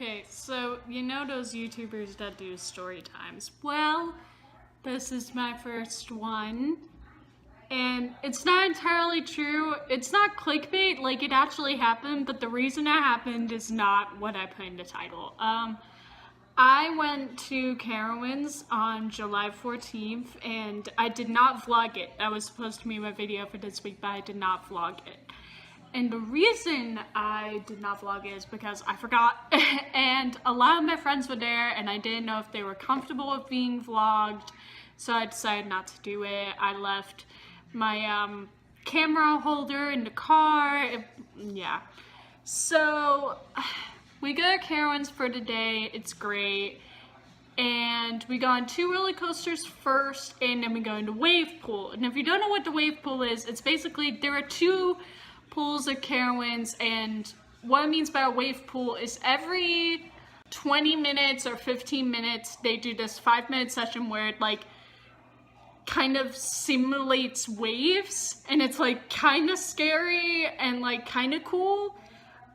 Okay, so you know those YouTubers that do story times? Well, this is my first one. And it's not entirely true. It's not clickbait, like it actually happened, but the reason it happened is not what I put in the title. I went to Carowinds on July 14th and I did not vlog it. That was supposed to be my video for this week, but I did not vlog it. And the reason I did not vlog it is because I forgot. And a lot of my friends were there and I didn't know if they were comfortable with being vlogged. So I decided not to do it. I left my camera holder in the car. Yeah. So we go to Carowinds for the day. It's great. And we go on 2 roller coasters first, and then we go into wave pool. And if you don't know what the wave pool is, it's basically there are 2 pools at Carowinds, and what it means by a wave pool is every 20 minutes or 15 minutes they do this 5-minute session where it like kind of simulates waves, and it's like kind of scary and like kind of cool.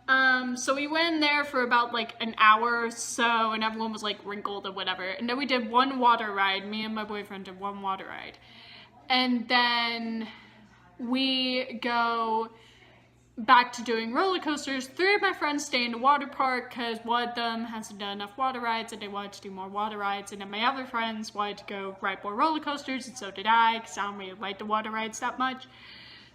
So we went in there for about like an hour or so, and everyone was like wrinkled or whatever, and then we did 1 water ride. Me and my boyfriend did 1 water ride, and then we go back to doing roller coasters. 3 of my friends stay in the water park because one of them hasn't done enough water rides and they wanted to do more water rides, and then my other friends wanted to go ride more roller coasters, and so did I because I don't really like the water rides that much.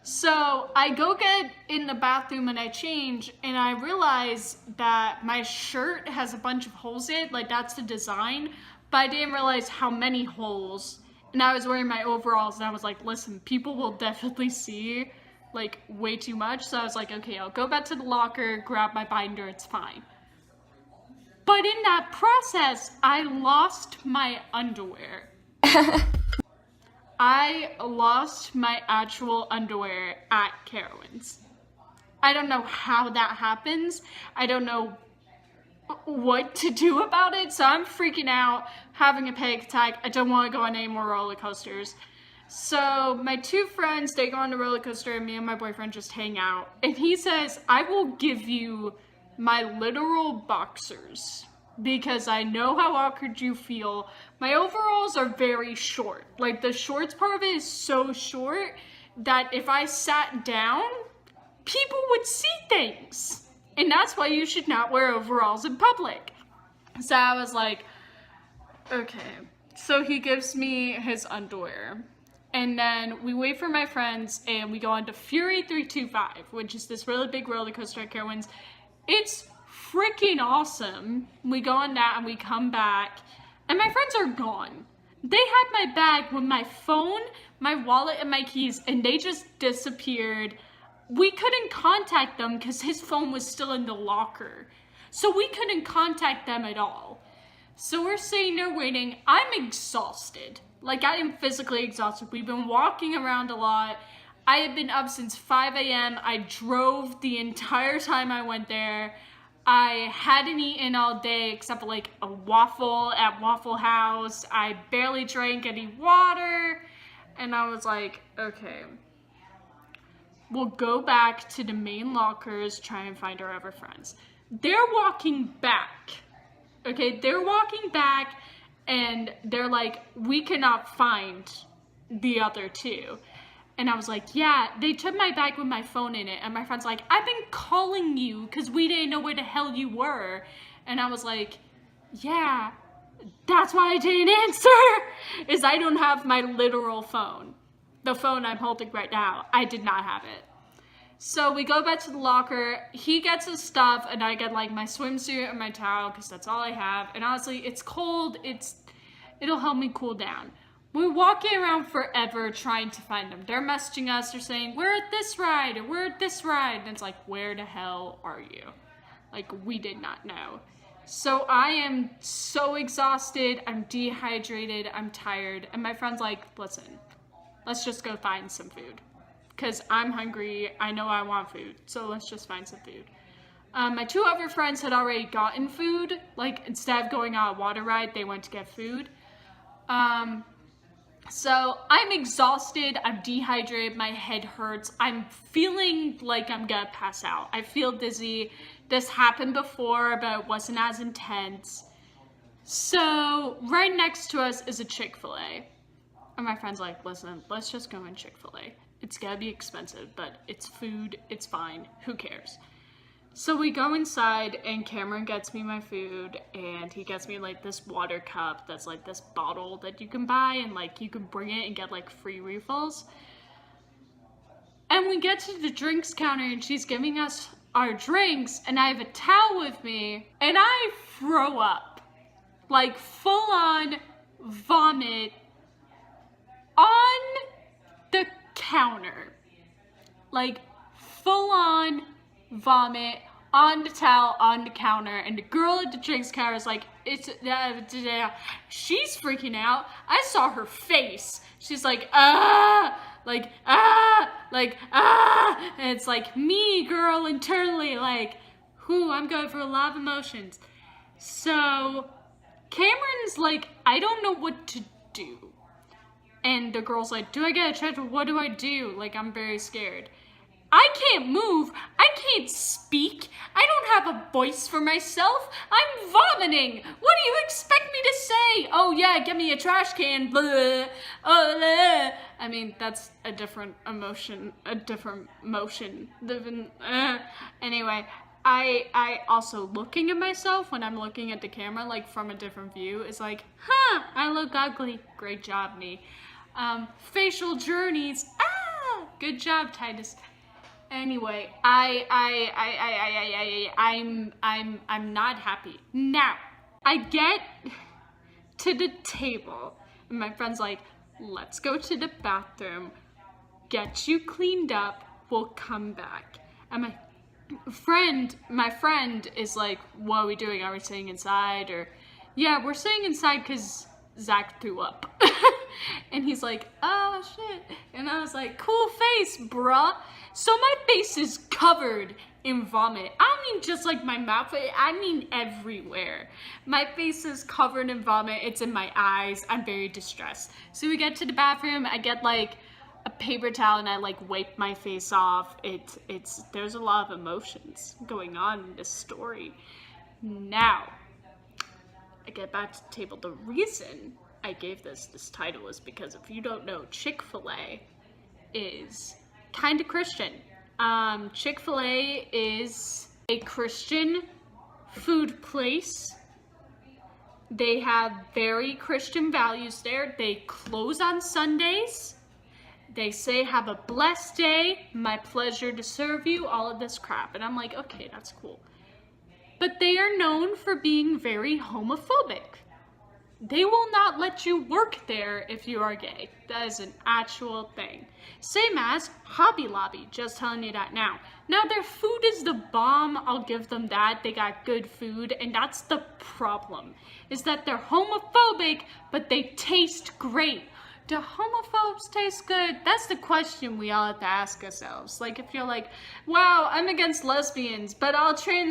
So I go get in the bathroom and I change, and I realize that my shirt has a bunch of holes in it, like that's the design, but I didn't realize how many holes. And I was wearing my overalls and I was like, listen, people will definitely see like way too much. So I was like, okay, I'll go back to the locker, grab my binder, it's fine. But in that process, I lost my underwear. I lost my actual underwear at Carowinds. I don't know how that happens. I don't know what to do about it. So I'm freaking out, having a panic attack. I don't want to go on any more roller coasters. So my 2 friends, they go on the roller coaster and me and my boyfriend just hang out. And he says, I will give you my literal boxers because I know how awkward you feel. My overalls are very short. Like the shorts part of it is so short that if I sat down, people would see things. And that's why you should not wear overalls in public. So I was like, okay. So he gives me his underwear. And then we wait for my friends and we go on to Fury 325, which is this really big roller coaster at Carowinds. It's freaking awesome. We go on that and we come back and my friends are gone. They had my bag with my phone, my wallet, and my keys, and they just disappeared. We couldn't contact them because his phone was still in the locker. So we couldn't contact them at all. So we're sitting there waiting. I'm exhausted. Like, I am physically exhausted. We've been walking around a lot. I had been up since 5 a.m. I drove the entire time I went there. I hadn't eaten all day except for like a waffle at Waffle House. I barely drank any water. And I was like, okay, we'll go back to the main lockers, try and find our other friends. They're walking back. Okay, they're walking back. And they're like, we cannot find the other 2. And I was like, yeah, they took my bag with my phone in it. And my friend's like, I've been calling you because we didn't know where the hell you were. And I was like, yeah, that's why I didn't answer, is I don't have my literal phone. The phone I'm holding right now, I did not have it. So we go back to the locker, he gets his stuff, and I get like my swimsuit and my towel, because that's all I have. And honestly, it's cold, it'll help me cool down. We're walking around forever trying to find them. They're messaging us, they're saying, we're at this ride, or we're at this ride. And it's like, where the hell are you? Like, we did not know. So I am so exhausted, I'm dehydrated, I'm tired. And my friend's like, listen, let's just go find some food. Because I'm hungry, I know I want food, so let's just find some food. My 2 other friends had already gotten food. Like, instead of going on a water ride, they went to get food. So I'm exhausted, I'm dehydrated, my head hurts, I'm feeling like I'm gonna pass out. I feel dizzy. This happened before, but it wasn't as intense. So right next to us is a Chick-fil-A. And my friend's like, listen, let's just go in Chick-fil-A. It's gonna be expensive, but it's food, it's fine, who cares? So we go inside and Cameron gets me my food and he gets me like this water cup that's like this bottle that you can buy and like you can bring it and get like free refills. And we get to the drinks counter and she's giving us our drinks and I have a towel with me and I throw up. Like full on vomit on the counter. Like full on vomit on the towel on the counter, and the girl at the drinks counter is like, she's freaking out. I saw her face. She's like, and it's like me, girl, internally, like, I'm going through a lot of emotions. So Cameron's like, I don't know what to do. And the girl's like, do I get a transfer? What do I do? Like, I'm very scared. I can't move. I can't speak. I don't have a voice for myself. I'm vomiting. What do you expect me to say? Oh yeah, get me a trash can. Blah, blah. I mean, that's a different emotion, a different motion. Anyway, I also looking at myself when I'm looking at the camera, like from a different view, is like, I look ugly. Great job, me. Facial journeys. Good job, Titus. Anyway, I'm not happy. Now, I get to the table, and my friend's like, let's go to the bathroom, get you cleaned up, we'll come back. And my friend is like, what are we doing? Are we staying inside? Or, yeah, we're staying inside because Zach threw up. And he's like, oh shit. And I was like, cool face, bruh. So my face is covered in vomit. I don't mean just like my mouth, I mean everywhere. My face is covered in vomit. It's in my eyes. I'm very distressed. So we get to the bathroom. I get like a paper towel and I like wipe my face off. There's a lot of emotions going on in this story. Now, I get back to the table. The reason I gave this title is because if you don't know, Chick-fil-A is kind of Christian. Chick-fil-A is a Christian food place. They have very Christian values there. They close on Sundays. They say, have a blessed day, my pleasure to serve you, all of this crap. And I'm like, okay, that's cool. But they are known for being very homophobic. They will not let you work there if you are gay. That is an actual thing. Same as Hobby Lobby, just telling you that now. Now their food is the bomb, I'll give them that. They got good food, and that's the problem. Is that they're homophobic, but they taste great. Do homophobes taste good? That's the question we all have to ask ourselves. Like, if you're like, wow, I'm against lesbians, but I'll try,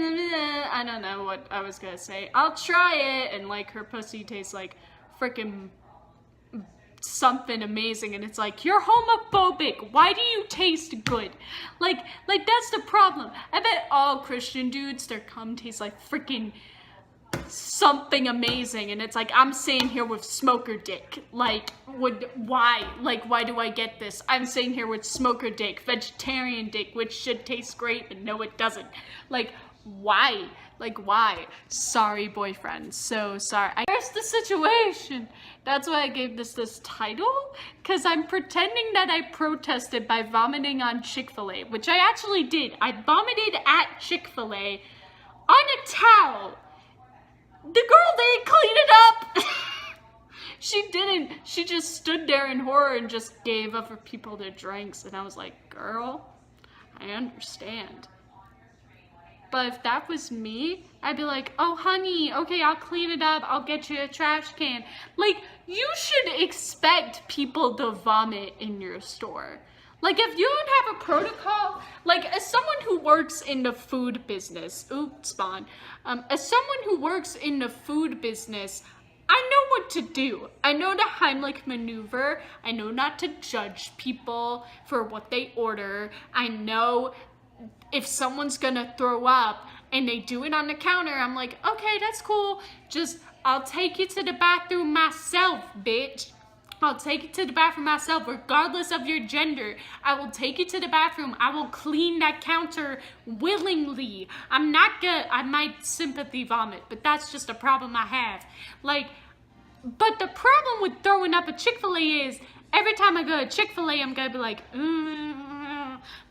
I don't know what I was gonna say. I'll try it, and like, her pussy tastes like freaking something amazing, and it's like, you're homophobic. Why do you taste good? Like that's the problem. I bet all Christian dudes, their cum tastes like freaking something amazing, and it's like, I'm sitting here with smoker dick. Like, why? Like, why do I get this? I'm sitting here with smoker dick, vegetarian dick, which should taste great, but no, it doesn't. Like, why? Like, why? Sorry, boyfriend. So sorry. Here's the situation. That's why I gave this title, because I'm pretending that I protested by vomiting on Chick-fil-A, which I actually did. I vomited at Chick-fil-A on a towel. The girl didn't clean it up. She didn't. She just stood there in horror and just gave other people their drinks. And I was like, girl, I understand. But if that was me, I'd be like, oh, honey, okay, I'll clean it up. I'll get you a trash can. Like, you should expect people to vomit in your store. Like, if you don't have a protocol, like, as someone who works in the food business, as someone who works in the food business, I know what to do. I know the Heimlich maneuver. I know not to judge people for what they order. I know if someone's gonna throw up, and they do it on the counter. I'm like, okay, that's cool. Just, I'll take you to the bathroom myself, bitch. I'll take you to the bathroom myself, regardless of your gender. I will take you to the bathroom. I will clean that counter willingly. I'm not gonna, I might sympathy vomit, but that's just a problem I have. Like, but the problem with throwing up at Chick-fil-A is, every time I go to Chick-fil-A, I'm gonna be like,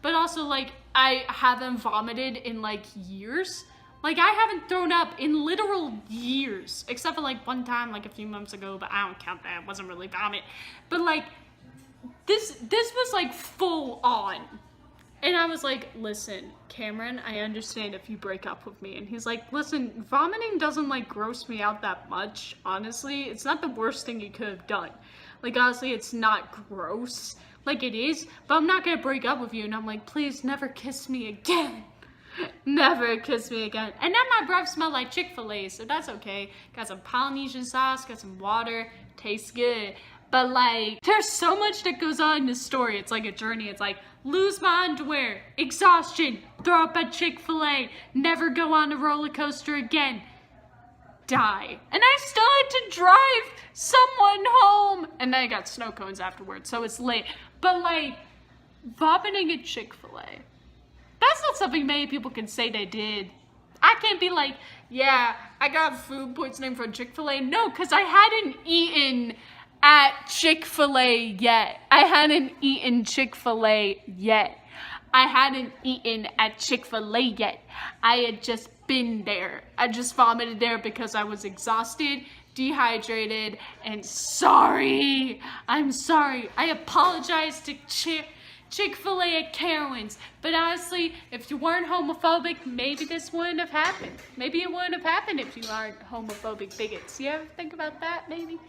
but also, like, I haven't vomited in, like, years. Like, I haven't thrown up in literal years, except for, like, one time, like, a few months ago, but I don't count that. It wasn't really vomit. But, like, this was, like, full on. And I was like, listen, Cameron, I understand if you break up with me. And he's like, listen, vomiting doesn't, like, gross me out that much, honestly. It's not the worst thing you could have done. Like, honestly, it's not gross. Like, it is, but I'm not gonna break up with you. And I'm like, please never kiss me again. Never kiss me again. And then my breath smelled like Chick-fil-A, so that's okay. Got some Polynesian sauce, got some water, tastes good. But like, there's so much that goes on in this story. It's like a journey. It's like, lose my underwear, exhaustion, throw up at Chick-fil-A, never go on a roller coaster again, die. And I still had to drive someone home. And then I got snow cones afterwards, so it's late. But like, vomiting at Chick-fil-A, that's not something many people can say they did. I can't be like, yeah, I got food poisoning from Chick-fil-A. No, because I hadn't eaten at Chick-fil-A yet. I hadn't eaten Chick-fil-A yet. I hadn't eaten at Chick-fil-A yet. I had just been there. I just vomited there because I was exhausted, dehydrated, and sorry. I'm sorry. I apologize to Chick-fil-A at Carowinds. But honestly, if you weren't homophobic, maybe this wouldn't have happened. Maybe it wouldn't have happened if you aren't homophobic bigots. You ever think about that? Maybe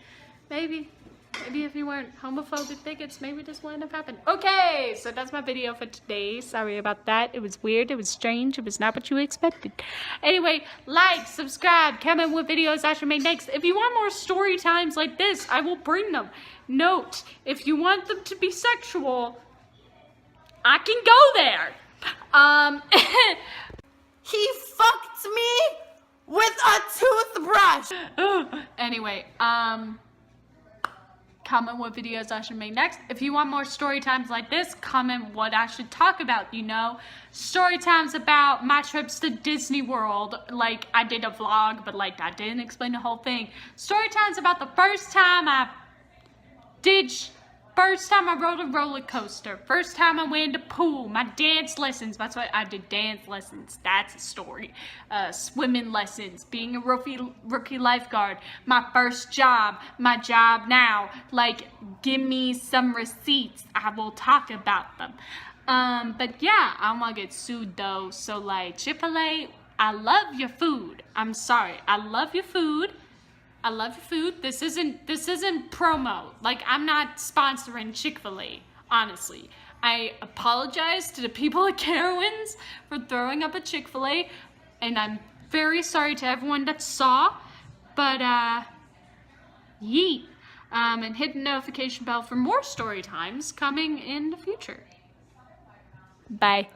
if you weren't homophobic bigots, maybe this wouldn't have happened. Okay, so that's my video for today. Sorry about that. It was weird. It was strange. It was not what you expected. Anyway, like, subscribe, comment what videos I should make next. If you want more story times like this, I will bring them. Note, if you want them to be sexual, I can go there. He fucked me with a toothbrush. Anyway, comment what videos I should make next. If you want more story times like this, comment what I should talk about, you know. Story times about my trips to Disney World. Like, I did a vlog, but like, I didn't explain the whole thing. Story times about the first time I rode a roller coaster. First time I went in the pool. My dance lessons. That's why I did dance lessons. That's a story. Swimming lessons. Being a rookie lifeguard. My first job. My job now. Like, give me some receipts. I will talk about them. But yeah, I don't want to get sued though. So like, Chick-fil-A, I love your food. I'm sorry. I love your food. I love your food. This isn't promo. Like, I'm not sponsoring Chick-fil-A, honestly. I apologize to the people at Carowinds for throwing up at Chick-fil-A, and I'm very sorry to everyone that saw, but, yeet. And hit the notification bell for more story times coming in the future. Bye.